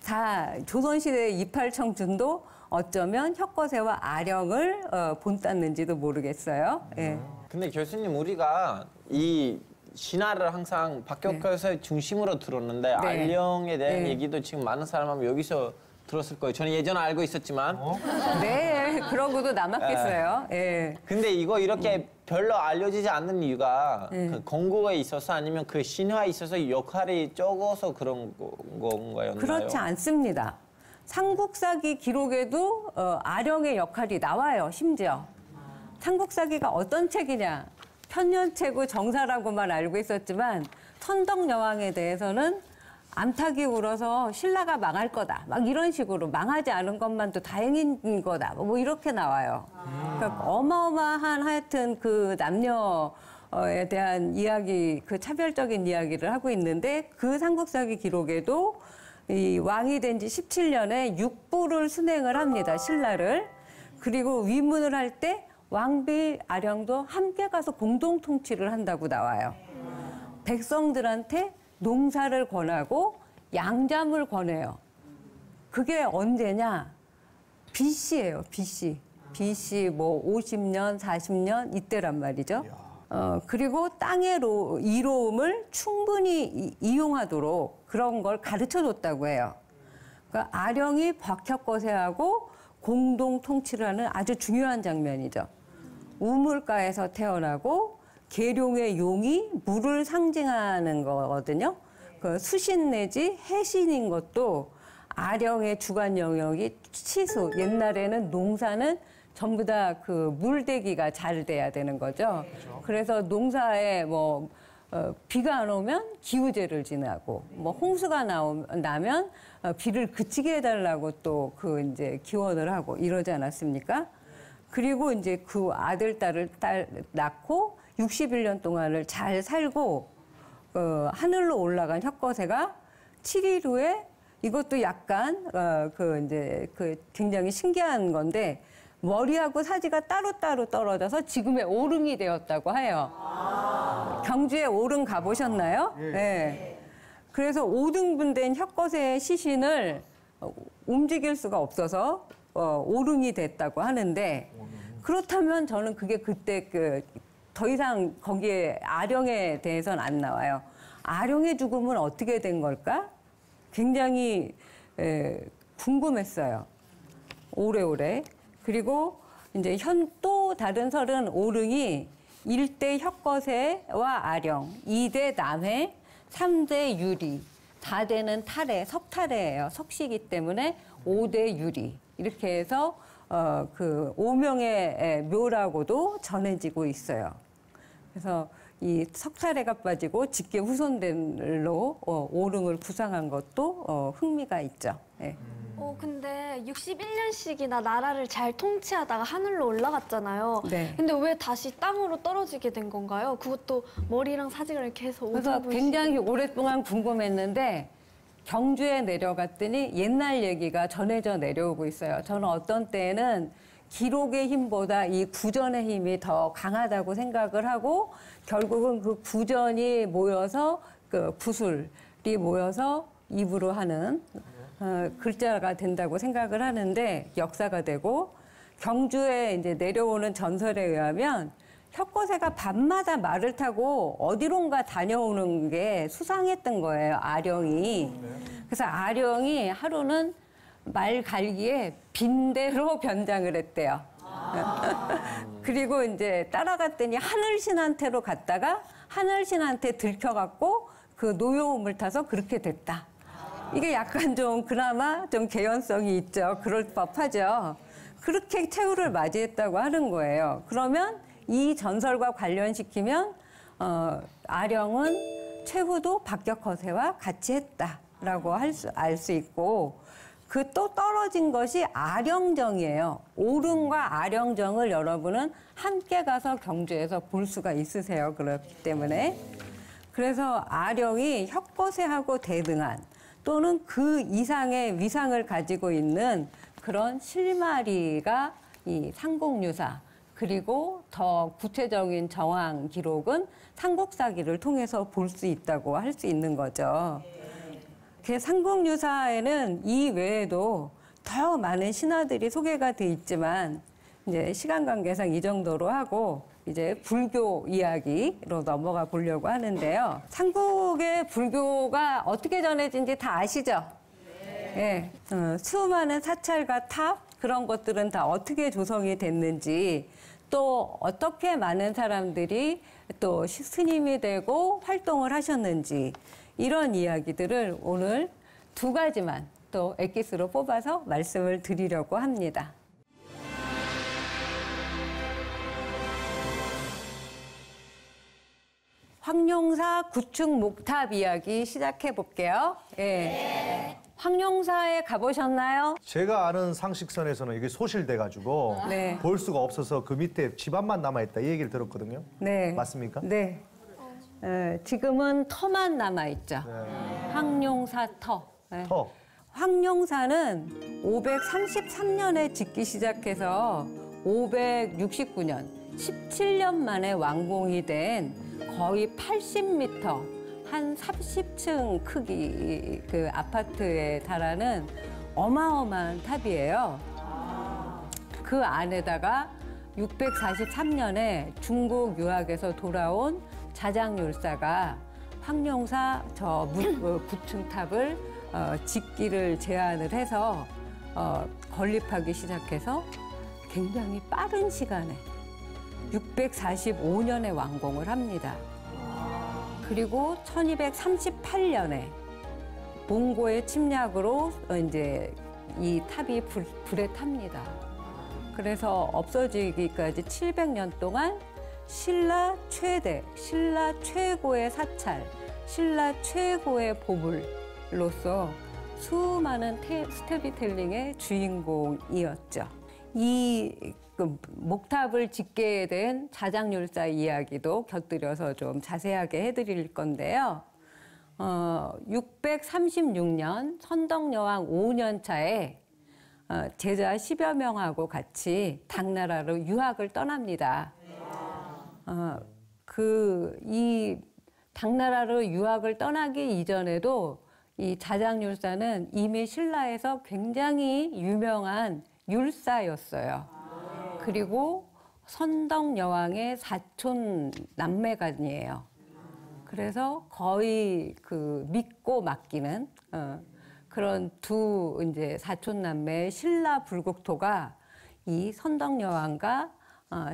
자, 조선시대의 이팔청춘도 어쩌면 혁거세와 아령을 본땄는지도 모르겠어요. 예. 근데 교수님 우리가 이 신화를 항상 박격서의 중심으로 들었는데 네. 아령에 대한 네. 얘기도 지금 많은 사람은 여기서 들었을 거예요. 저는 예전에 알고 있었지만 네, 그러고도 남았겠어요. 예. 근데 이거 이렇게 별로 알려지지 않는 이유가 네. 그 건국에 있어서 아니면 그 신화에 있어서 역할이 적어서 그런 건가요? 그렇지 않습니다. 삼국사기 기록에도 아령의 역할이 나와요, 심지어. 삼국사기가 어떤 책이냐. 편년체고 정사라고만 알고 있었지만 선덕여왕에 대해서는 암탉이 울어서 신라가 망할 거다. 막 이런 식으로 망하지 않은 것만도 다행인 거다. 뭐 이렇게 나와요. 그러니까 어마어마한 하여튼 그 남녀에 대한 이야기, 그 차별적인 이야기를 하고 있는데 그 삼국사기 기록에도 이 왕이 된 지 17년에 육부를 순행을 합니다. 신라를. 그리고 위문을 할 때 왕비 아령도 함께 가서 공동 통치를 한다고 나와요. 백성들한테 농사를 권하고 양잠을 권해요. 그게 언제냐? BC예요, BC. BC 뭐 50년, 40년 이때란 말이죠. 그리고 땅의 이로움을 충분히 이용하도록 그런 걸 가르쳐 줬다고 해요. 그러니까 아령이 박혁거세하고 공동 통치를 하는 아주 중요한 장면이죠. 우물가에서 태어나고 계룡의 용이 물을 상징하는 거거든요. 그 수신 내지 해신인 것도 아령의 주관 영역이 치수. 옛날에는 농사는 전부 다 그 물대기가 잘 돼야 되는 거죠. 그래서 농사에 뭐 비가 안 오면 기우제를 지나고 뭐 홍수가 나면 비를 그치게 해달라고 또 그 이제 기원을 하고 이러지 않았습니까? 그리고 이제 그 아들, 딸을 낳고 61년 동안을 잘 살고 하늘로 올라간 혁거세가 7일 후에 이것도 약간 그 굉장히 신기한 건데 머리하고 사지가 따로따로 떨어져서 지금의 오릉이 되었다고 해요. 경주에 오릉 가보셨나요? 네. 그래서 5등분 된 혁거세의 시신을 움직일 수가 없어서 오릉이 됐다고 하는데 그렇다면 저는 그게 그때 더 이상 거기에 아령에 대해서는 안 나와요. 아령의 죽음은 어떻게 된 걸까? 굉장히 궁금했어요. 오래오래. 그리고 이제 또 다른 설은 오릉이 1대 혁거세와 아령, 2대 남해, 3대 유리, 4대는 탈해, 석탈해예요. 석시기 때문에 5대 유리. 이렇게 해서 그 5명의 묘라고도 전해지고 있어요. 그래서 이 석탈해가 빠지고 직계 후손들로 오릉을 구상한 것도 흥미가 있죠. 네. 근데 61년씩이나 나라를 잘 통치하다가 하늘로 올라갔잖아요. 네. 근데 왜 다시 땅으로 떨어지게 된 건가요? 그것도 머리랑 사직을 이렇게 해서 그래서 굉장히 오랫동안 궁금했는데 경주에 내려갔더니 옛날 얘기가 전해져 내려오고 있어요. 저는 어떤 때에는 기록의 힘보다 이 구전의 힘이 더 강하다고 생각을 하고 결국은 그 구전이 모여서 그 구술이 모여서 입으로 하는 글자가 된다고 생각을 하는데 역사가 되고 경주에 이제 내려오는 전설에 의하면 혁거세가 밤마다 말을 타고 어디론가 다녀오는 게 수상했던 거예요, 아령이. 그래서 아령이 하루는 말 갈기에 빈대로 변장을 했대요. 그리고 이제 따라갔더니 하늘신한테로 갔다가 하늘신한테 들켜갖고 그 노여움을 타서 그렇게 됐다. 이게 약간 좀 그나마 좀 개연성이 있죠. 그럴 법하죠. 그렇게 최후를 맞이했다고 하는 거예요. 그러면 이 전설과 관련시키면 아령은 최후도 박격허세와 같이 했다라고 알 수 있고 그 또 떨어진 것이 아령정이에요. 오릉과 아령정을 여러분은 함께 가서 경주에서 볼 수가 있으세요. 그렇기 때문에. 그래서 아령이 혁거세하고 대등한 또는 그 이상의 위상을 가지고 있는 그런 실마리가 이 삼국유사 그리고 더 구체적인 정황 기록은 삼국사기를 통해서 볼 수 있다고 할 수 있는 거죠. 그 삼국유사에는 이 외에도 더 많은 신화들이 소개가 돼 있지만 이제 시간 관계상 이 정도로 하고 이제 불교 이야기로 넘어가 보려고 하는데요. 삼국의 불교가 어떻게 전해진지 다 아시죠? 네. 수많은 사찰과 탑 그런 것들은 다 어떻게 조성이 됐는지 또 어떻게 많은 사람들이 또 스님이 되고 활동을 하셨는지 이런 이야기들을 오늘 두 가지만 또 엑기스로 뽑아서 말씀을 드리려고 합니다. 황룡사 구축 목탑 이야기 시작해 볼게요. 예. 황룡사에 가보셨나요? 제가 아는 상식선에서는 이게 소실돼가지고 네. 볼 수가 없어서 그 밑에 집안만 남아있다 이 얘기를 들었거든요. 네. 맞습니까? 네. 지금은 터만 남아있죠. 황룡사 터. 네. 터. 황룡사는 533년에 짓기 시작해서 569년, 17년 만에 완공이 된 거의 80m, 한 30층 크기 그 아파트에 달하는 어마어마한 탑이에요. 그 안에다가 643년에 중국 유학에서 돌아온 자장율사가 황룡사 저 구층탑을 짓기를 제안을 해서 건립하기 시작해서 굉장히 빠른 시간에 645년에 완공을 합니다. 그리고 1238년에 몽고의 침략으로 이제 이 탑이 불에 탑니다. 그래서 없어지기까지 700년 동안 신라 최대, 신라 최고의 사찰, 신라 최고의 보물로서 수많은 스토리텔링의 주인공이었죠. 이 목탑을 짓게 된 자장율사 이야기도 곁들여서 좀 자세하게 해드릴 건데요. 636년 선덕여왕 5년 차에 제자 10여 명하고 같이 당나라로 유학을 떠납니다. 이 당나라로 유학을 떠나기 이전에도 이 자장율사는 이미 신라에서 굉장히 유명한 율사였어요. 그리고 선덕여왕의 사촌 남매간이에요. 그래서 거의 그 믿고 맡기는 그런 두 이제 사촌 남매의 신라 불국토가 이 선덕여왕과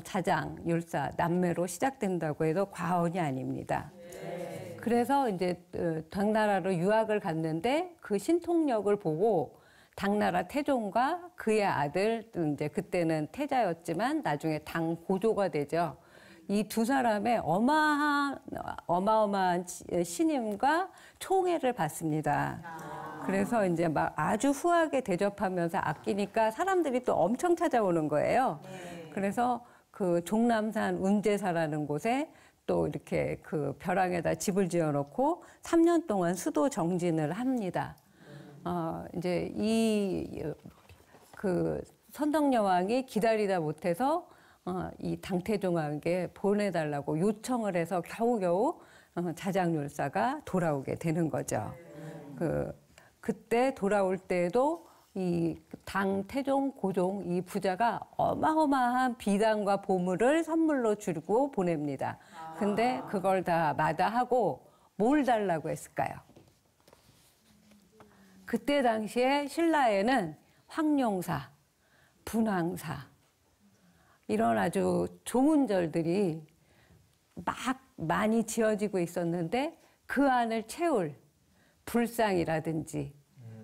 자장율사 남매로 시작된다고 해도 과언이 아닙니다. 그래서 이제 당나라로 유학을 갔는데 그 신통력을 보고 당나라 태종과 그의 아들, 이제 그때는 태자였지만 나중에 당 고조가 되죠. 이 두 사람의 어마어마한 신임과 총애를 받습니다. 그래서 이제 막 아주 후하게 대접하면서 아끼니까 사람들이 또 엄청 찾아오는 거예요. 그래서 그 종남산 운제사라는 곳에 또 이렇게 그 벼랑에다 집을 지어놓고 3년 동안 수도 정진을 합니다. 이제 그 선덕여왕이 기다리다 못해서 이 당태종에게 보내달라고 요청을 해서 겨우겨우 자장율사가 돌아오게 되는 거죠. 그때 돌아올 때에도 이 당태종 고종 이 부자가 어마어마한 비단과 보물을 선물로 주고 보냅니다. 근데 그걸 다 마다하고 뭘 달라고 했을까요? 그때 당시에 신라에는 황룡사, 분황사 이런 아주 좋은 절들이 막 많이 지어지고 있었는데 그 안을 채울 불상이라든지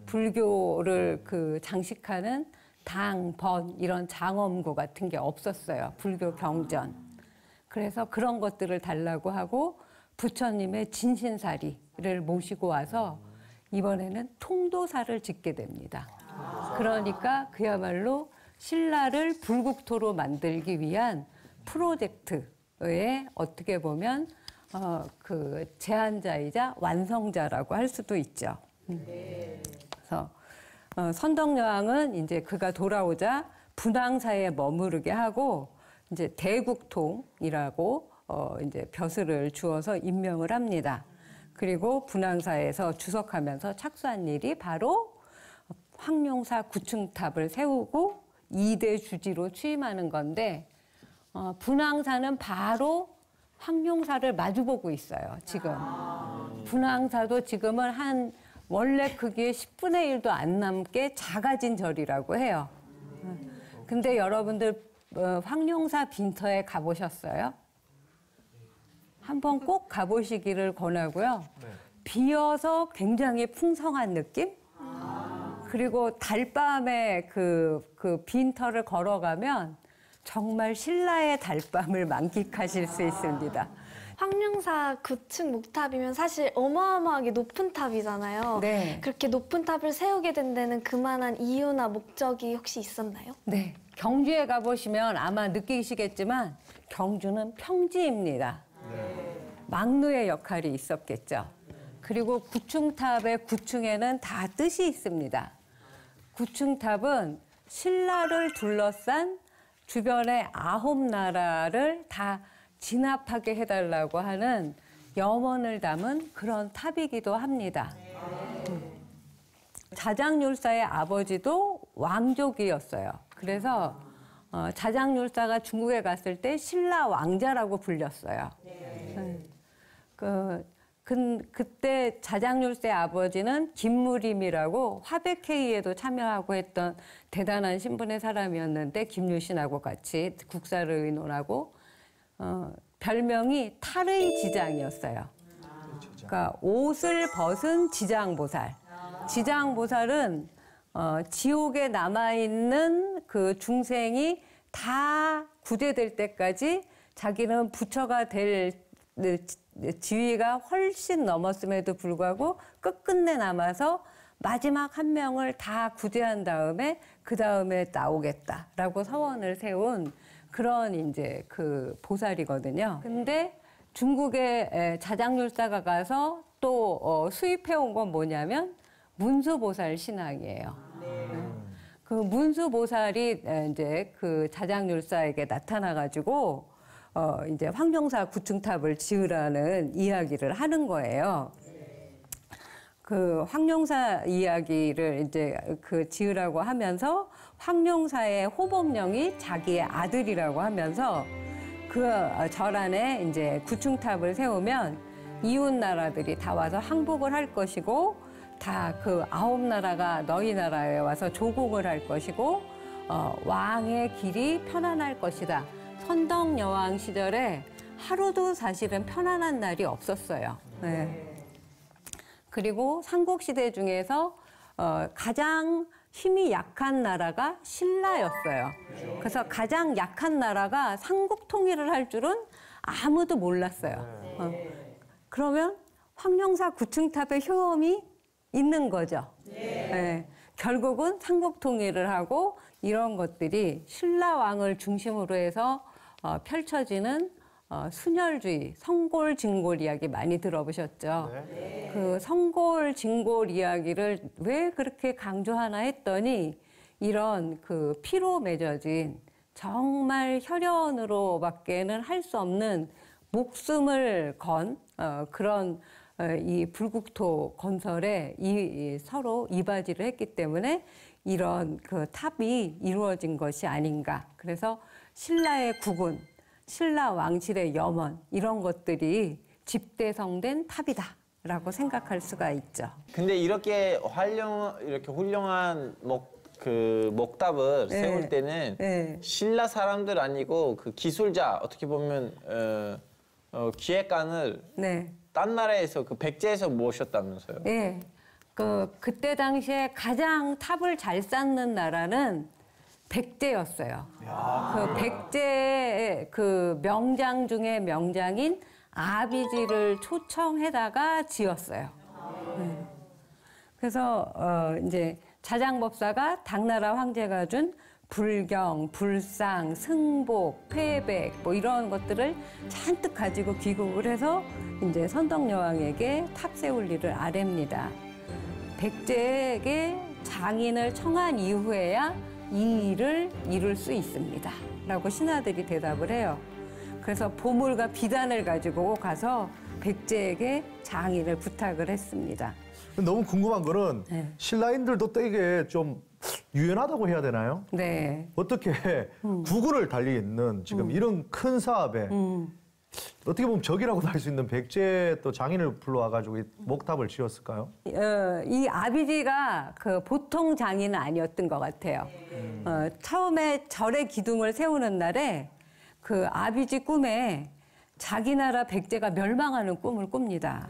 불교를 그 장식하는 당, 번 이런 장엄고 같은 게 없었어요. 불교 경전. 그래서 그런 것들을 달라고 하고 부처님의 진신사리를 모시고 와서 이번에는 통도사를 짓게 됩니다. 그러니까 그야말로 신라를 불국토로 만들기 위한 프로젝트의 어떻게 보면 그 제안자이자 완성자라고 할 수도 있죠. 그래서 선덕여왕은 이제 그가 돌아오자 분황사에 머무르게 하고 이제 대국통이라고 이제 벼슬을 주어서 임명을 합니다. 그리고 분황사에서 주석하면서 착수한 일이 바로 황룡사 구층탑을 세우고 2대 주지로 취임하는 건데 분황사는 바로 황룡사를 마주보고 있어요. 지금 분황사도 지금은 한 원래 크기의 10분의 1도 안 남게 작아진 절이라고 해요. 근데 여러분들 황룡사 빈터에 가보셨어요? 한번 꼭 가보시기를 권하고요. 비어서 굉장히 풍성한 느낌? 그리고 달밤에 그 빈터를 걸어가면 정말 신라의 달밤을 만끽하실 수 있습니다. 황룡사 9층 목탑이면 사실 어마어마하게 높은 탑이잖아요. 네. 그렇게 높은 탑을 세우게 된 데는 그만한 이유나 목적이 혹시 있었나요? 네. 경주에 가보시면 아마 느끼시겠지만 경주는 평지입니다. 막루의 역할이 있었겠죠. 그리고 구층탑의 9층에는 다 뜻이 있습니다. 구층탑은 신라를 둘러싼 주변의 9나라를 다 진압하게 해달라고 하는 염원을 담은 그런 탑이기도 합니다. 자장률사의 아버지도 왕족이었어요. 그래서 자장률사가 중국에 갔을 때 신라 왕자라고 불렸어요. 그때 자장률사의 아버지는 김무림이라고 화백회의에도 참여하고 했던 대단한 신분의 사람이었는데 김유신하고 같이 국사를 의논하고 별명이 탈의 지장이었어요. 그러니까 옷을 벗은 지장보살. 지장보살은 지옥에 남아있는 그 중생이 다 구제될 때까지 자기는 부처가 될 지위가 훨씬 넘었음에도 불구하고 끝끝내 남아서 마지막 한 명을 다 구제한 다음에 그 다음에 나오겠다라고 서원을 세운 그런 이제 그 보살이거든요. 근데 중국에 자장률사가 가서 또 수입해 온 건 뭐냐면 문수보살 신앙이에요. 그 문수보살이 이제 그 자장률사에게 나타나가지고 이제 황룡사 구층탑을 지으라는 이야기를 하는 거예요. 그 황룡사 이야기를 이제 그 지으라고 하면서 황룡사의 호법령이 자기의 아들이라고 하면서 그 절 안에 이제 구층탑을 세우면 이웃 나라들이 다 와서 항복을 할 것이고 다 그 9나라가 너희 나라에 와서 조공을 할 것이고 왕의 길이 편안할 것이다. 선덕여왕 시절에 하루도 사실은 편안한 날이 없었어요. 네. 그리고 삼국시대 중에서 가장 힘이 약한 나라가 신라였어요. 그래서 가장 약한 나라가 삼국 통일을 할 줄은 아무도 몰랐어요. 그러면 황룡사 구층탑의 효험이 있는 거죠. 네. 결국은 삼국 통일을 하고 이런 것들이 신라 왕을 중심으로 해서 펼쳐지는 순혈주의, 성골징골 이야기 많이 들어보셨죠? 네. 그 성골징골 이야기를 왜 그렇게 강조하나 했더니 이런 그 피로 맺어진 정말 혈연으로밖에는 할 수 없는 목숨을 건 그런 이 불국토 건설에 서로 이바지를 했기 때문에 이런 그 탑이 이루어진 것이 아닌가. 그래서 신라의 국운, 신라 왕실의 염원 이런 것들이 집대성된 탑이다라고 생각할 수가 있죠. 근데 이렇게 훌륭한 목탑을 네. 세울 때는 네. 신라 사람들 아니고 그 기술자 어떻게 보면 기획관을 네. 딴 나라에서 그 백제에서 모셨다면서요? 예. 그때 당시에 가장 탑을 잘 쌓는 나라는 백제였어요. 그 백제의 그 명장 중에 명장인 아비지를 초청해다가 지었어요. 네. 그래서 이제 자장법사가 당나라 황제가 준 불경, 불상, 승복, 패백 뭐 이런 것들을 잔뜩 가지고 귀국을 해서 이제 선덕여왕에게 탑 세울 일을 아뢰입니다. 백제에게 장인을 청한 이후에야 이 일을 이룰 수 있습니다. 라고 신하들이 대답을 해요. 그래서 보물과 비단을 가지고 가서 백제에게 장인을 부탁을 했습니다. 너무 궁금한 거는 네. 신라인들도 또 이게 좀 유연하다고 해야 되나요? 네. 어떻게 국군을 달리있는 지금 이런 큰 사업에 어떻게 보면 적이라고도 할 수 있는 백제 또 장인을 불러와가지고 이 목탑을 지었을까요? 이 아비지가 그 보통 장인은 아니었던 것 같아요. 처음에 절의 기둥을 세우는 날에 그 아비지 꿈에 자기 나라 백제가 멸망하는 꿈을 꿉니다.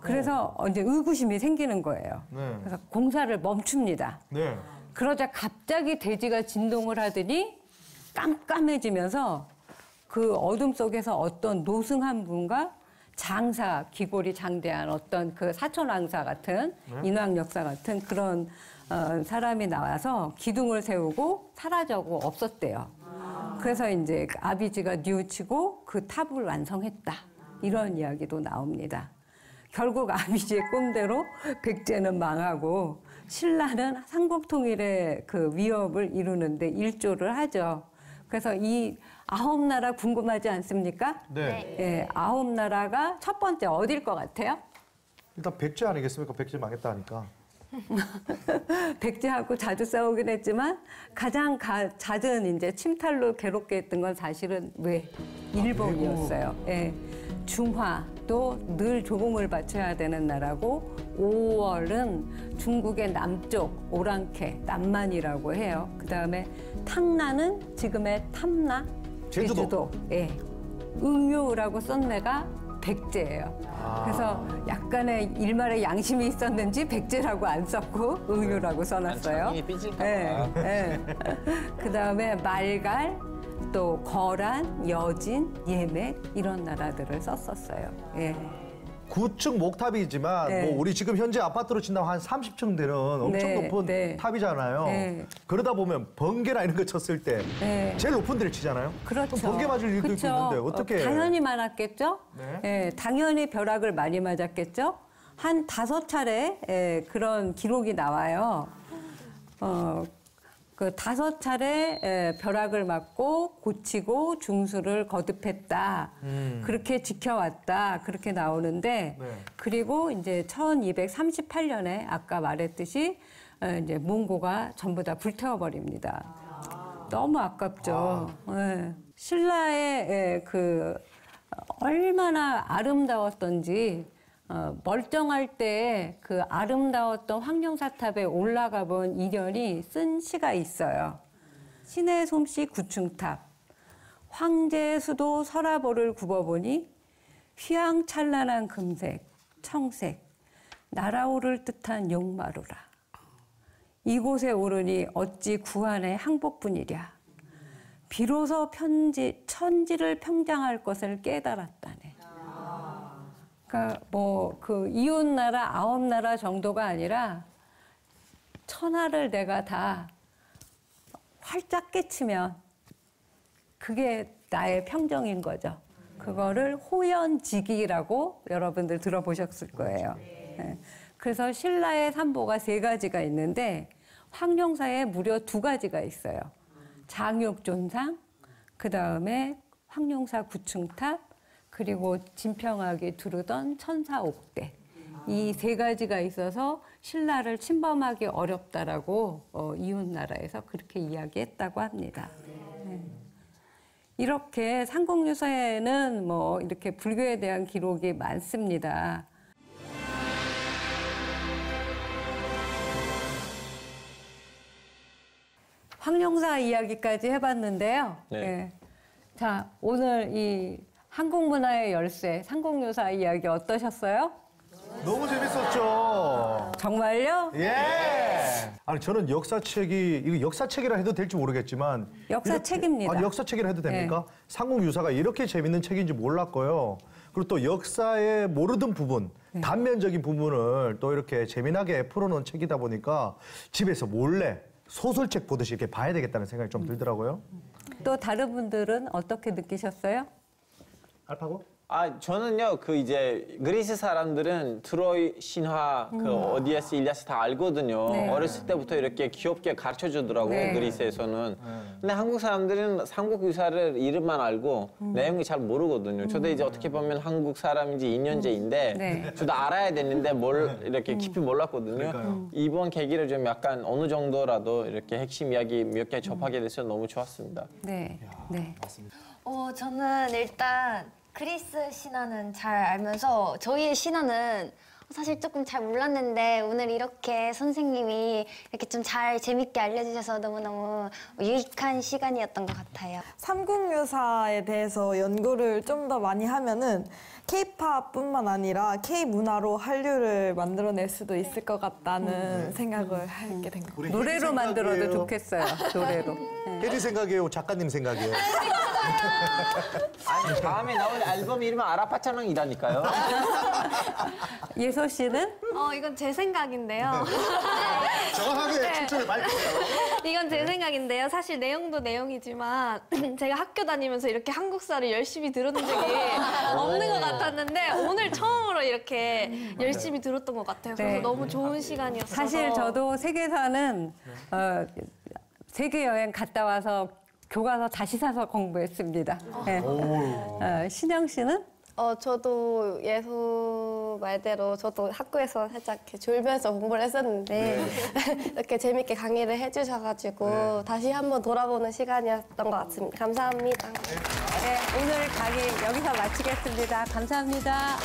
그래서 이제 의구심이 생기는 거예요. 네. 그래서 공사를 멈춥니다. 네. 그러자 갑자기 대지가 진동을 하더니 깜깜해지면서 그 어둠 속에서 어떤 노승 한 분과 장사, 귀골이 장대한 어떤 그 사천왕사 같은 인왕역사 같은 그런 사람이 나와서 기둥을 세우고 사라져고 없었대요. 그래서 이제 아비지가 뉘우치고 그 탑을 완성했다. 이런 이야기도 나옵니다. 결국 아비지의 꿈대로 백제는 망하고 신라는 삼국통일의 그 위협을 이루는데 일조를 하죠. 그래서 이 9나라 궁금하지 않습니까? 네. 예, 9나라가 첫 번째 어딜 것 같아요? 일단 백제 아니겠습니까? 백제 망했다 하니까. 백제하고 자주 싸우긴 했지만 가장 잦은 이제 침탈로 괴롭게 했던 건 사실은 왜? 일본이었어요. 예. 중화도 늘 조공을 바쳐야 되는 나라고 5월은 중국의 남쪽 오랑캐, 남만이라고 해요. 그다음에 탕나는 지금의 탐나, 제주도. 예. 응유라고 쓴 데가 백제예요. 그래서 약간의 일말의 양심이 있었는지 백제라고 안 썼고 응유라고 써놨어요. 장인이 삐질까 봐. 예. 그다음에 말갈, 또 거란, 여진, 예맥 이런 나라들을 썼었어요. 예. 9층 목탑이지만 네. 뭐 우리 지금 현재 아파트로 친다고 한 30층 되는 엄청 네, 높은 네. 탑이잖아요. 네. 그러다 보면 번개나 이런 거 쳤을 때 네. 제일 높은 데를 치잖아요. 그렇죠. 그럼 번개 맞을 일도 그렇죠. 있는데 어떻게? 당연히 많았겠죠. 네. 예, 당연히 벼락을 많이 맞았겠죠. 한 5차례 예, 그런 기록이 나와요. 그 5차례 벼락을 맞고 고치고 중수를 거듭했다. 그렇게 지켜왔다. 그렇게 나오는데 네. 그리고 이제 1238년에 아까 말했듯이 이제 몽고가 전부 다 불태워버립니다. 너무 아깝죠. 예. 신라의 그 얼마나 아름다웠던지 멀쩡할 때 그 아름다웠던 황룡사탑에 올라가 본 이련이 쓴 시가 있어요. 신의 솜씨 구층탑 황제의 수도 서라보를 굽어보니 휘황찬란한 금색, 청색, 날아오를 듯한 용마루라. 이곳에 오르니 어찌 구한의 항복뿐이랴. 비로소 천지를 평장할 것을 깨달았다네. 그러니까 뭐 그 이웃 나라 9나라 정도가 아니라 천하를 내가 다 활짝 깨치면 그게 나의 평정인 거죠. 그거를 호연지기라고 여러분들 들어보셨을 거예요. 네. 그래서 신라의 삼보가 3가지가 있는데 황룡사에 무려 2가지가 있어요. 장육존상, 그 다음에 황룡사 구층탑, 그리고 진평하게 두르던 천사옥대. 이 3가지가 있어서 신라를 침범하기 어렵다라고 이웃 나라에서 그렇게 이야기했다고 합니다. 네. 이렇게 삼국유사에는 뭐 이렇게 불교에 대한 기록이 많습니다. 황룡사 이야기까지 해봤는데요. 네. 네. 자, 오늘 이 한국문화의 열쇠, 삼국유사 이야기 어떠셨어요? 너무 재밌었죠. 정말요? 예. 아니 저는 역사책이 이거 역사책이라 해도 될지 모르겠지만 역사책입니다. 역사책이라 해도 됩니까? 네. 삼국유사가 이렇게 재밌는 책인지 몰랐고요. 그리고 또 역사의 모르던 부분, 단면적인 부분을 또 이렇게 재미나게 풀어놓은 책이다 보니까 집에서 몰래 소설책 보듯이 이렇게 봐야 되겠다는 생각이 좀 들더라고요. 또 다른 분들은 어떻게 느끼셨어요? 알파고? 저는요, 이제 그리스 사람들은 트로이 신화, 오디세스, 일리아스 다 알거든요. 네. 어렸을 때부터 이렇게 귀엽게 가르쳐 주더라고요, 네. 그리스에서는. 근데 한국 사람들은 삼국 유사를 이름만 알고 내용이 잘 모르거든요. 저도 이제 어떻게 보면 한국 사람인지 2년째인데 네. 저도 알아야 되는데 이렇게 깊이 몰랐거든요. 그러니까요. 이번 계기를 좀 약간 어느 정도라도 이렇게 핵심 이야기 몇 개 접하게 돼서 너무 좋았습니다. 네. 네. 저는 일단 그리스 신화는 잘 알면서 저희의 신화는 사실 조금 잘 몰랐는데 오늘 이렇게 선생님이 이렇게 좀 잘 재밌게 알려주셔서 너무너무 유익한 시간이었던 것 같아요. 삼국유사에 대해서 연구를 좀 더 많이 하면은 K-팝뿐만 아니라 K-문화로 한류를 만들어낼 수도 있을 것 같다는 생각을 하게 된 것 같아요. 우리 노래로 혜리 만들어도 생각이에요? 좋겠어요. 노래로. 네. 혜리 생각이에요? 작가님 생각이에요? 아니, 다음에 나올 앨범 이름은 아라파차랑이라니까요. 예서 씨는? 이건 제 생각인데요. 정확하게 출처를 밝히세요. 이건 제 생각인데요. 사실 내용도 내용이지만 제가 학교 다니면서 이렇게 한국사를 열심히 들은 적이 없는 것 같았는데 오늘 처음으로 이렇게 열심히 들었던 것 같아요. 그래서 네. 너무 좋은 시간이었어서. 사실 저도 세계사는 세계 여행 갔다 와서 교과서 다시 사서 공부했습니다. 네. 신영 씨는? 저도 예수 말대로 저도 학교에서 살짝 이렇게 졸면서 공부를 했었는데 이렇게 재밌게 강의를 해주셔가지고 다시 한번 돌아보는 시간이었던 것 같습니다. 감사합니다. 네, 오늘 강의 여기서 마치겠습니다. 감사합니다.